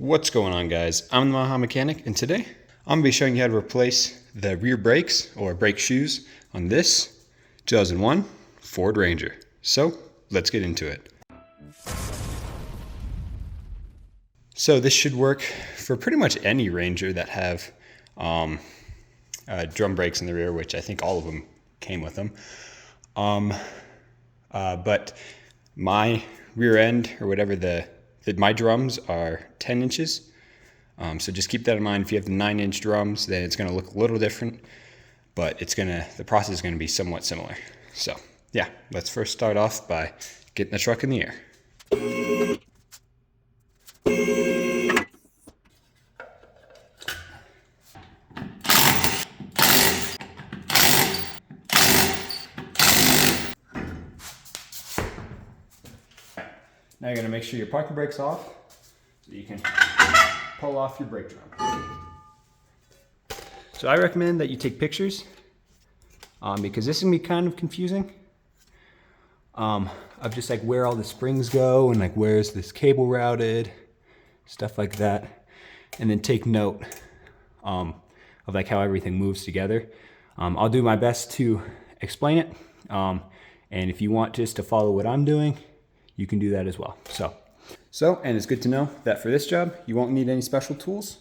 What's going on, guys? I'm the Maha Mechanic, and today I'm going to be showing you how to replace the rear brakes or brake shoes on this 2001 Ford Ranger. So let's get into it. So this should work for pretty much any Ranger that have drum brakes in the rear, which I think all of them came with them. But my rear end, or whatever, my drums are 10 inches. So just keep that in mind. If you have the 9-inch drums, then it's going to look a little different, but the process is going to be somewhat similar. So yeah, let's first start off by getting the truck in the air. Now you're going to make sure your parking brake's off so you can pull off your brake drum. So I recommend that you take pictures because this is going to be kind of confusing of just like where all the springs go and like where's this cable routed, stuff like that. And then take note of like how everything moves together. I'll do my best to explain it. And if you want just to follow what I'm doing, you can do that as well. And it's good to know that for this job, you won't need any special tools.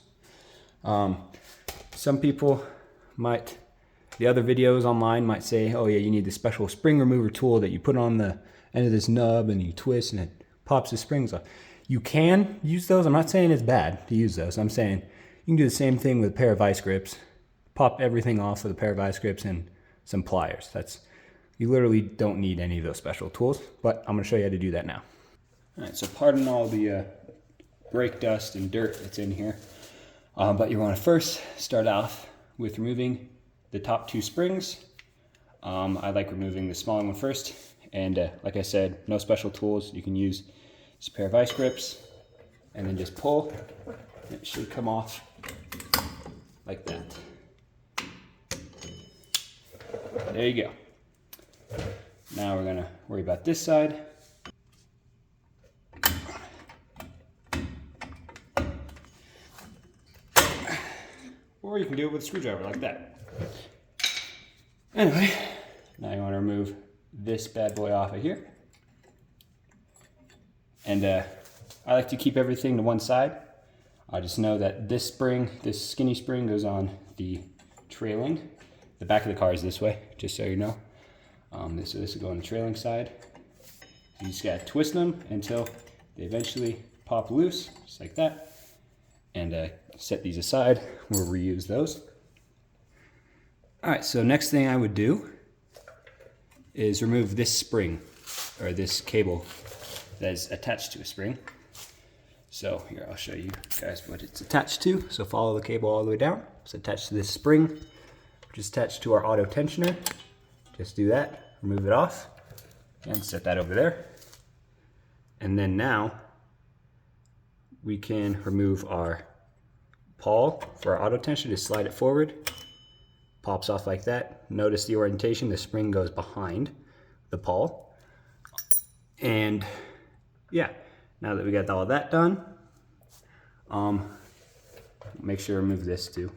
Some people might, the other videos online might say, oh yeah, you need the special spring remover tool that you put on the end of this nub and you twist and it pops the springs off. You can use those. I'm not saying it's bad to use those. I'm saying you can do the same thing with a pair of vice grips. Pop everything off with a pair of vice grips and some pliers. You literally don't need any of those special tools, but I'm going to show you how to do that now. All right, so pardon all the brake dust and dirt that's in here, but you want to first start off with removing the top two springs. I like removing the smaller one first, and like I said, no special tools. You can use just a pair of vice grips and then just pull. It should come off like that. There you go. Now we're going to worry about this side. Or you can do it with a screwdriver like that. Anyway, now you want to remove this bad boy off of here. And I like to keep everything to one side. I just know that this spring, this skinny spring, goes on the trailing. The back of the car is this way, just so you know. This will go on the trailing side. You just gotta twist them until they eventually pop loose, just like that. And set these aside. We'll reuse those. All right, so next thing I would do is remove this spring, or this cable that is attached to a spring. So here, I'll show you guys what it's attached to. So follow the cable all the way down. It's attached to this spring, which is attached to our auto tensioner. Just do that, remove it off, and set that over there. And then now, we can remove our pawl for our auto tensioner. Just slide it forward, pops off like that. Notice the orientation, the spring goes behind the pawl. And yeah, now that we got all that done, make sure to remove this too.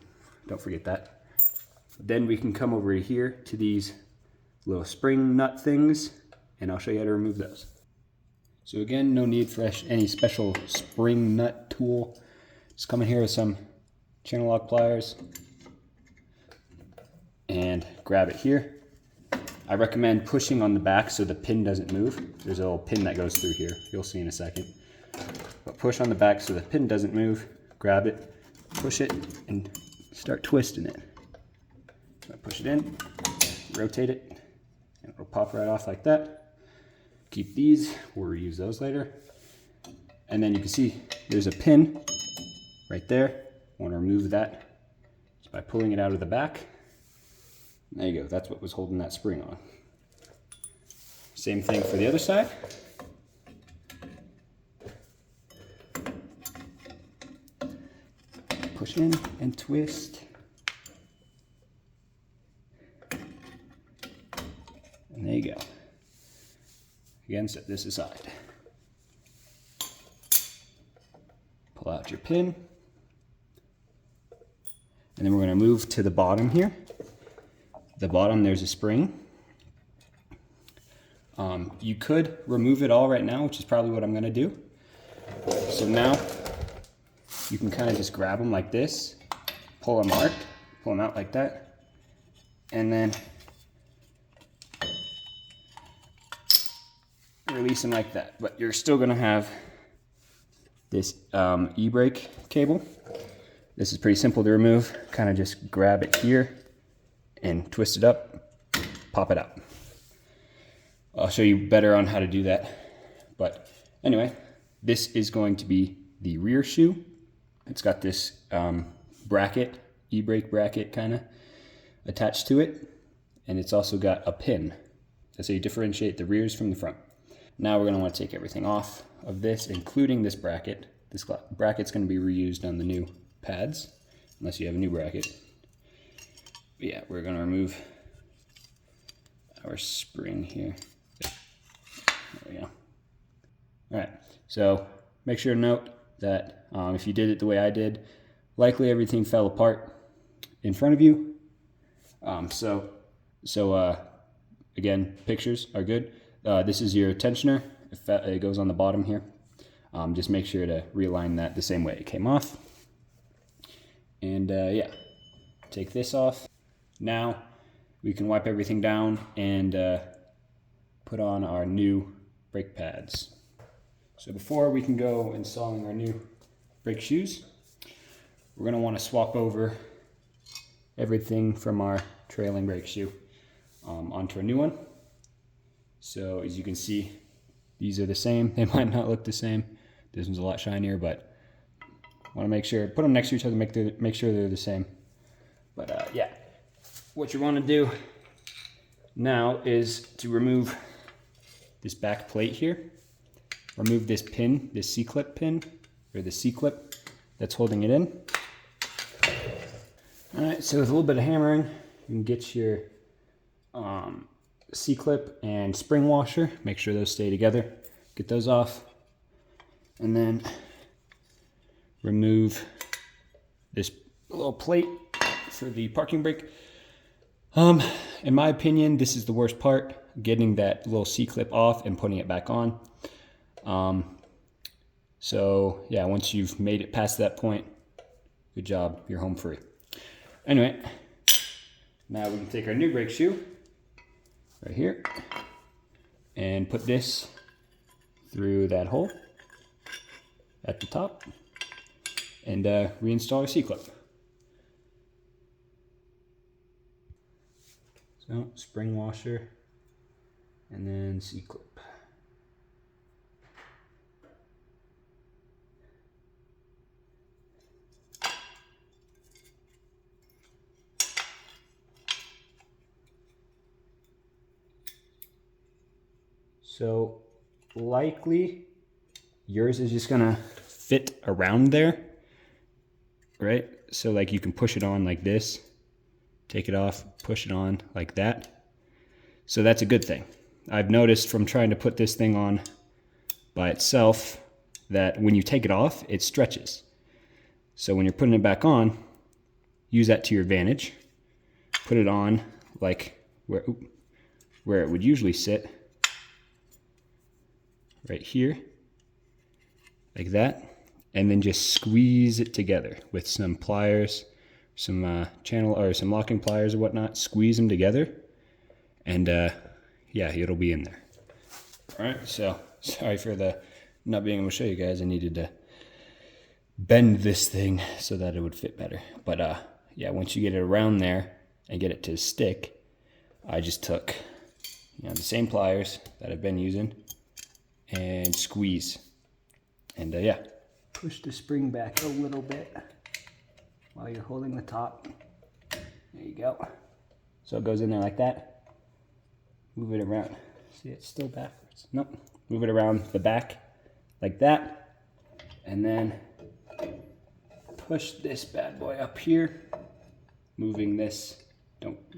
Don't forget that. Then we can come over here to these little spring nut things, and I'll show you how to remove those. So again, no need for any special spring nut tool. Just come in here with some channel lock pliers and grab it here. I recommend pushing on the back so the pin doesn't move. There's a little pin that goes through here. You'll see in a second. But push on the back so the pin doesn't move. Grab it, push it, and start twisting it. So push it in, rotate it, and it'll pop right off like that. Keep these, we'll reuse those later. And then you can see there's a pin right there. Want to remove that just by pulling it out of the back. There you go, that's what was holding that spring on. Same thing for the other side. Push in and twist. And there you go. Again, set this aside. Pull out your pin. And then we're going to move to the bottom here. The bottom, there's a spring. You could remove it all right now, which is probably what I'm going to do. So now you can kind of just grab them like this, pull them out like that, and then release them like that. But you're still going to have this e-brake cable. This is pretty simple to remove. Kind of just grab it here and twist it up, pop it out. I'll show you better on how to do that. But anyway, this is going to be the rear shoe. It's got this bracket, e-brake bracket kind of attached to it. And it's also got a pin. That's how you differentiate the rears from the front. Now we're going to want to take everything off of this, including this bracket. This bracket's going to be reused on the new pads, unless you have a new bracket. But yeah, we're going to remove our spring here. There we go. All right, so make sure to note that if you did it the way I did, likely everything fell apart in front of you. Again, pictures are good. This is your tensioner. It goes on the bottom here. Just make sure to realign that the same way it came off. And yeah, take this off. Now we can wipe everything down and put on our new brake pads. So before we can go installing our new brake shoes, we're going to want to swap over everything from our trailing brake shoe onto a new one. So as you can see, these are the same. They might not look the same. This one's a lot shinier, but I want to make sure, put them next to each other, make sure they're the same. But yeah, what you want to do now is to remove this back plate here. Remove this pin, this C-clip pin, or the C-clip that's holding it in. All right, so with a little bit of hammering, you can get your C-clip and spring washer. Make sure those stay together. Get those off. And then remove this little plate for the parking brake. In my opinion, this is the worst part, getting that little C-clip off and putting it back on. So yeah, once you've made it past that point, good job, you're home free. Anyway, now we can take our new brake shoe right here and put this through that hole at the top and reinstall our C-clip. So spring washer and then C-clip. So likely yours is just gonna fit around there, right? So like you can push it on like this, take it off, push it on like that. So that's a good thing. I've noticed from trying to put this thing on by itself that when you take it off, it stretches. So when you're putting it back on, use that to your advantage. Put it on like where it would usually sit, right here, like that, and then just squeeze it together with some pliers, some channel or some locking pliers or whatnot. Squeeze them together, and yeah, it'll be in there. All right, so sorry for the not being able to show you guys. I needed to bend this thing so that it would fit better. But yeah, once you get it around there and get it to stick, I just took the same pliers that I've been using and squeeze, and yeah, push the spring back a little bit while you're holding the top. There you go. So it goes in there like that. Move it around. See, it's still backwards. Nope. Move it around the back like that, and then push this bad boy up here, moving this.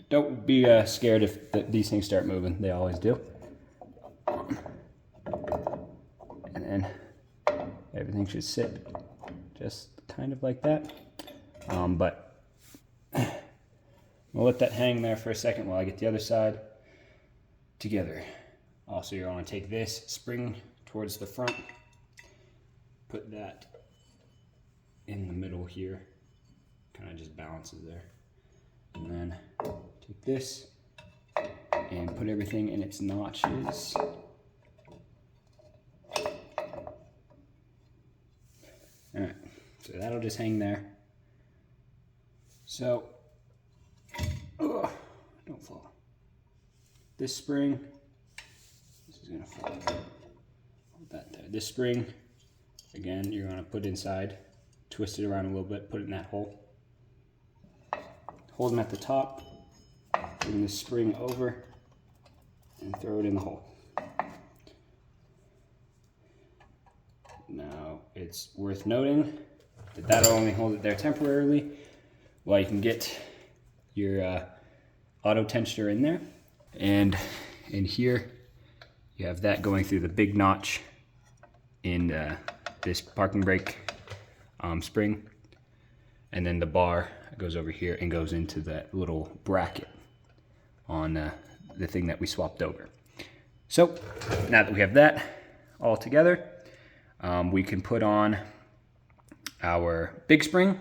Don't be scared if these things start moving. They always do. And then everything should sit just kind of like that. But we'll let that hang there for a second while I get the other side together. Also, you're going to take this spring towards the front, put that in the middle here, kind of just balances there. And then take this and put everything in its notches. Alright, so that'll just hang there. So, don't fall. This spring, this is gonna fall. Hold that there. This spring, again, you're gonna put inside, twist it around a little bit, put it in that hole. Hold them at the top, bring the spring over, and throw it in the hole. Now, it's worth noting that that'll only hold it there temporarily while you can get your auto tensioner in there. And in here, you have that going through the big notch in this parking brake spring. And then the bar goes over here and goes into that little bracket on the thing that we swapped over. So now that we have that all together, we can put on our big spring.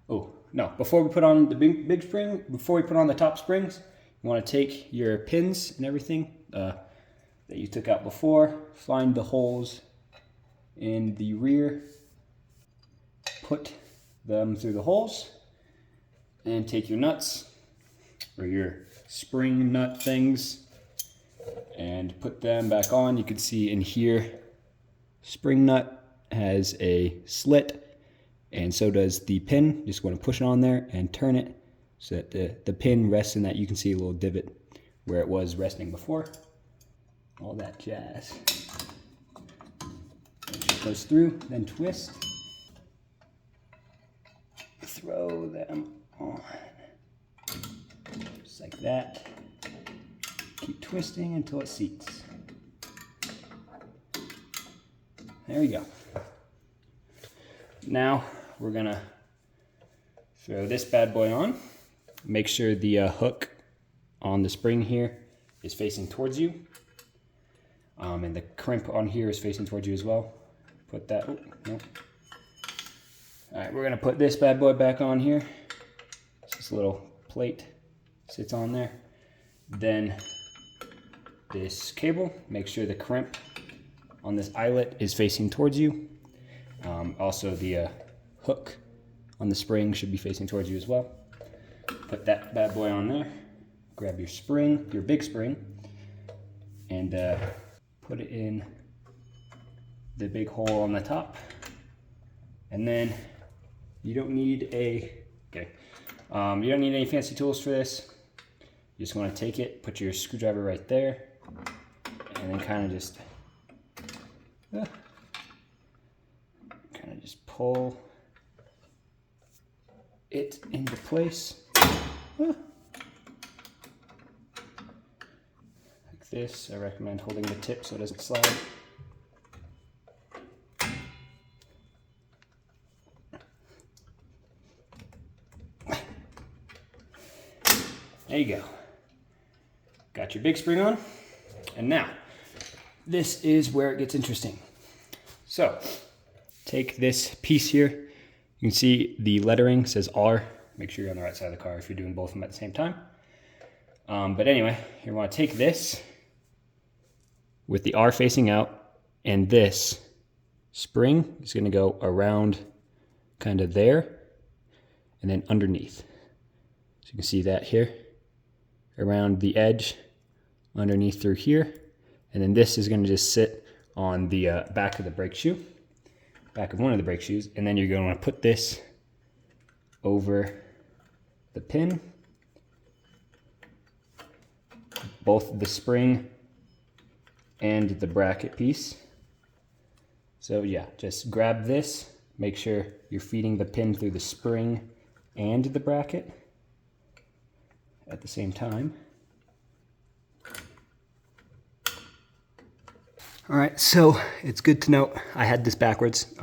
Oh, no, before we put on the big spring, before we put on the top springs, you want to take your pins and everything that you took out before, find the holes in the rear, put them through the holes, and take your nuts, or your spring nut things, and put them back on. You can see in here, spring nut has a slit, and so does the pin. Just want to push it on there and turn it so that the pin rests in that. You can see a little divot where it was resting before. All that jazz. Goes through, then twist. Throw them on. Just like that. Keep twisting until it seats. There we go. Now we're gonna throw this bad boy on. Make sure the hook on the spring here is facing towards you. And the crimp on here is facing towards you as well. Put that, oh, no. All right, we're gonna put this bad boy back on here. This little plate sits on there. Then this cable, make sure the crimp on this eyelet is facing towards you. Also the hook on the spring should be facing towards you as well. Put that bad boy on there. Grab your spring, your big spring, and put it in the big hole on the top. And then you don't need you don't need any fancy tools for this. You just want to take it, put your screwdriver right there, and then kind of just pull it into place. Like this. I recommend holding the tip so it doesn't slide. There you go. Got your big spring on. And now, this is where it gets interesting. So, take this piece here. You can see the lettering says R. Make sure you're on the right side of the car if you're doing both of them at the same time. But anyway, you want to take this with the R facing out, and this spring is going to go around kind of there and then underneath. So you can see that here, around the edge, underneath through here. And then this is going to just sit on the back of the brake shoe, back of one of the brake shoes. And then you're going to want to put this over the pin, both the spring and the bracket piece. So yeah, just grab this, make sure you're feeding the pin through the spring and the bracket at the same time. All right, so it's good to note I had this backwards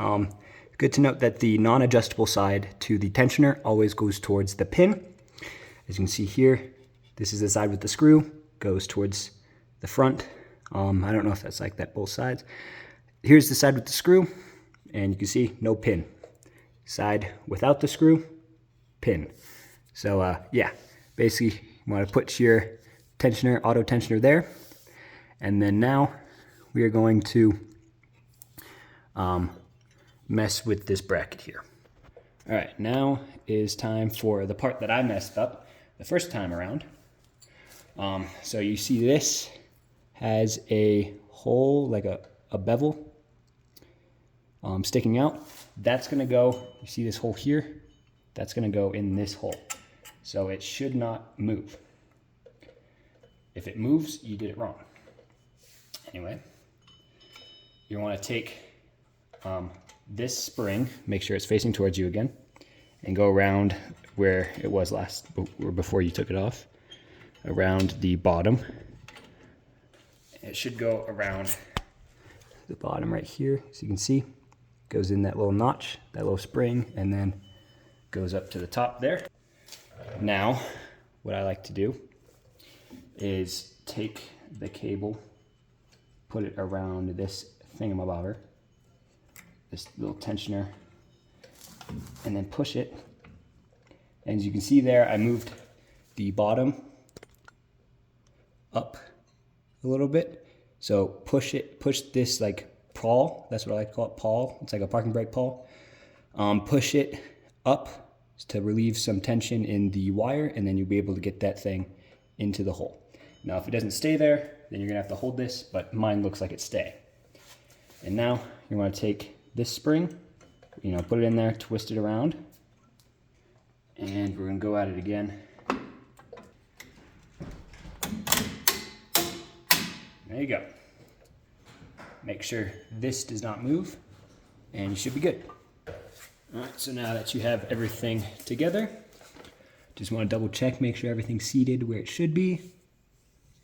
Good to note that the non-adjustable side to the tensioner always goes towards the pin. As you can see here, this is the side with the screw, goes towards the front. I don't know if that's like that both sides. Here's the side with the screw, and you can see no pin. Side without the screw, pin. So yeah, basically you want to put your tensioner, auto tensioner there. And then now we are going to mess with this bracket here. All right, now is time for the part that I messed up the first time around. So you see this has a hole, like a bevel sticking out. That's gonna go, you see this hole here? That's gonna go in this hole. So it should not move. If it moves, you did it wrong. Anyway, you wanna take this spring, make sure it's facing towards you again, and go around where it was last, or before you took it off, around the bottom. It should go around the bottom right here, so you can see, goes in that little notch, that little spring, and then goes up to the top there. Now, what I like to do is take the cable, put it around this thingamabobber, this little tensioner, and then push it. And as you can see there, I moved the bottom up a little bit. So push this like pawl, that's what I like to call it, pawl. It's like a parking brake pawl. Push it up to relieve some tension in the wire, and then you'll be able to get that thing into the hole. Now, if it doesn't stay there, then you're gonna have to hold this, but mine looks like it's staying. And now you wanna take this spring, put it in there, twist it around, and we're gonna go at it again. There you go. Make sure this does not move, and you should be good. All right, so now that you have everything together, just want to double check, make sure everything's seated where it should be,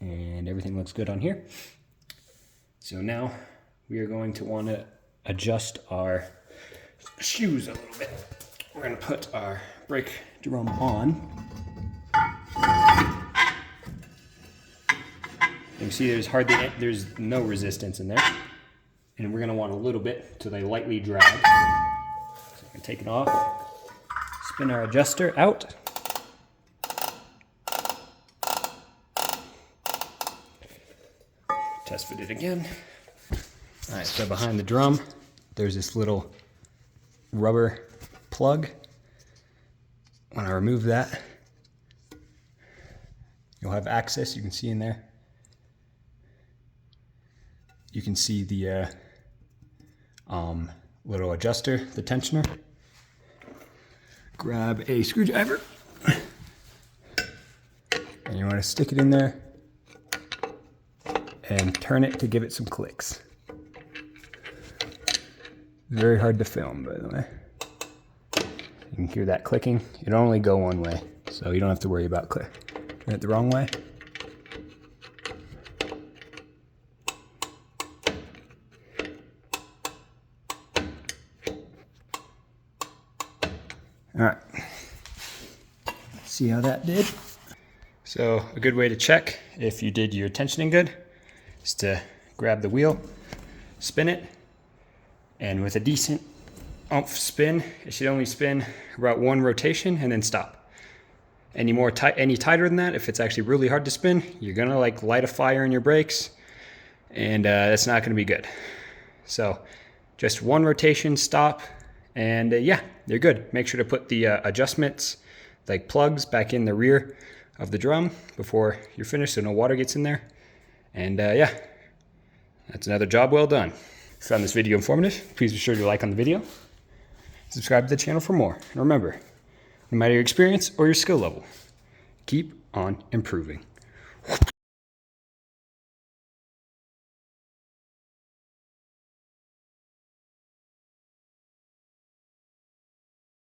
and everything looks good on here. So now we are going to want to adjust our shoes a little bit. We're going to put our brake drum on. You can see there's no resistance in there. And we're going to want a little bit till they lightly drag. So we can take it off, spin our adjuster out. Test fit it again. All right, so behind the drum, there's this little rubber plug. When I remove that, you'll have access, you can see in there. You can see the little adjuster, the tensioner. Grab a screwdriver, and you want to stick it in there and turn it to give it some clicks. Very hard to film, by the way. You can hear that clicking. It'll only go one way, so you don't have to worry about click. Turn it the wrong way. All right, let's see how that did. So a good way to check if you did your tensioning good is to grab the wheel, spin it, and with a decent oomph spin, it should only spin about one rotation and then stop. Any tighter than that, if it's actually really hard to spin, you're gonna like light a fire in your brakes, and that's not gonna be good. So just one rotation, stop, and yeah, you're good. Make sure to put the adjustments, like plugs, back in the rear of the drum before you're finished so no water gets in there. And yeah, that's another job well done. If you found this video informative, please be sure to like on the video. Subscribe to the channel for more. And remember, no matter your experience or your skill level, keep on improving.